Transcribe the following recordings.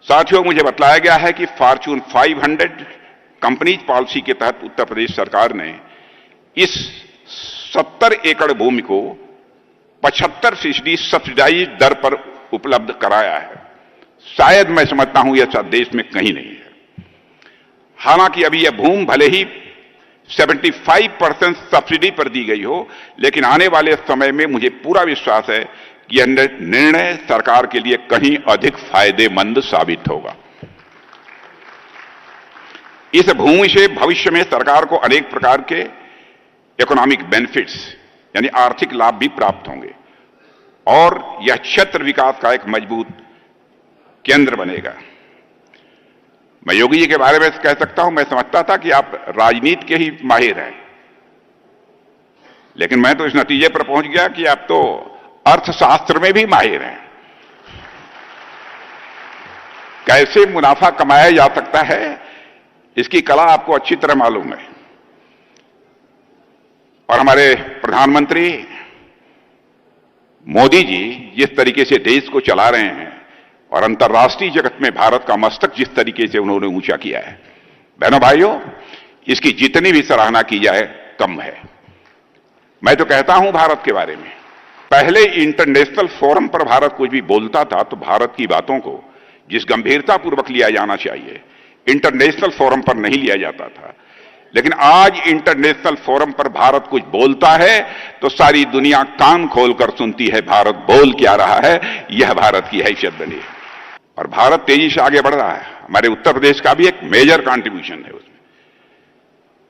साथियों, मुझे बतलाया गया है कि फॉर्च्यून 500 कंपनीज पॉलिसी के तहत उत्तर प्रदेश सरकार ने इस 70 एकड़ भूमि को 75% सब्सिडाइज दर पर उपलब्ध कराया है। शायद मैं समझता हूं यह देश में कहीं नहीं है। हालांकि अभी यह भूमि भले ही 75% सब्सिडी पर दी गई हो, लेकिन आने वाले समय में मुझे पूरा विश्वास है कि यह निर्णय सरकार के लिए कहीं अधिक फायदेमंद साबित होगा। इस भूमि से भविष्य में सरकार को अनेक प्रकार के इकोनॉमिक बेनिफिट्स यानी आर्थिक लाभ भी प्राप्त होंगे और यह क्षेत्र विकास का एक मजबूत केंद्र बनेगा। मैं योगी जी के बारे में कह सकता हूं, मैं समझता था कि आप राजनीति के ही माहिर हैं, लेकिन मैं तो इस नतीजे पर पहुंच गया कि आप तो अर्थशास्त्र में भी माहिर हैं। कैसे मुनाफा कमाया जा सकता है, इसकी कला आपको अच्छी तरह मालूम है। और हमारे प्रधानमंत्री मोदी जी जिस तरीके से देश को चला रहे हैं और अंतर्राष्ट्रीय जगत में भारत का मस्तक जिस तरीके से उन्होंने ऊंचा किया है, बहनों भाइयों, इसकी जितनी भी सराहना की जाए कम है। मैं तो कहता हूं भारत के बारे में, पहले इंटरनेशनल फोरम पर भारत कुछ भी बोलता था तो भारत की बातों को जिस गंभीरता पूर्वक लिया जाना चाहिए, इंटरनेशनल फोरम पर नहीं लिया जाता था। लेकिन आज इंटरनेशनल फोरम पर भारत कुछ बोलता है तो सारी दुनिया कान खोलकर सुनती है भारत बोल क्या रहा है। यह भारत की हैसियत बनी है और भारत तेजी से आगे बढ़ रहा है। हमारे उत्तर प्रदेश का भी एक मेजर कंट्रीब्यूशन है उसमें।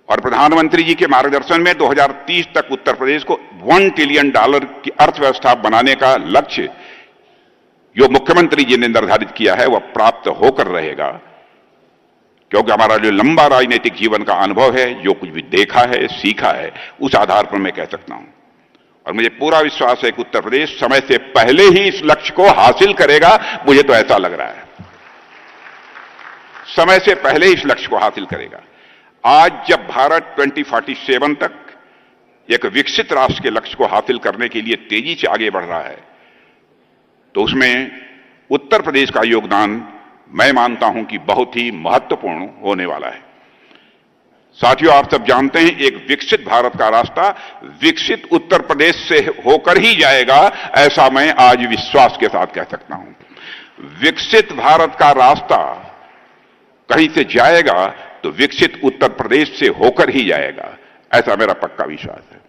और प्रधानमंत्री जी के मार्गदर्शन में 2030 तक उत्तर प्रदेश को $1 ट्रिलियन की अर्थव्यवस्था बनाने का लक्ष्य जो मुख्यमंत्री जी ने निर्धारित किया है वह प्राप्त होकर रहेगा, क्योंकि हमारा जो लंबा राजनीतिक जीवन का अनुभव है, जो कुछ भी देखा है, सीखा है, उस आधार पर मैं कह सकता हूं। और मुझे पूरा विश्वास है कि उत्तर प्रदेश समय से पहले ही इस लक्ष्य को हासिल करेगा। मुझे तो ऐसा लग रहा है, समय से पहले इस लक्ष्य को हासिल करेगा। आज जब भारत 2047 तक एक विकसित राष्ट्र के लक्ष्य को हासिल करने के लिए तेजी से आगे बढ़ रहा है, तो उसमें उत्तर प्रदेश का योगदान मैं मानता हूं कि बहुत ही महत्वपूर्ण होने वाला है। साथियों, आप सब जानते हैं एक विकसित भारत का रास्ता विकसित उत्तर प्रदेश से होकर ही जाएगा, ऐसा मैं आज विश्वास के साथ कह सकता हूं। विकसित भारत का रास्ता कहीं से जाएगा तो विकसित उत्तर प्रदेश से होकर ही जाएगा, ऐसा मेरा पक्का विश्वास है।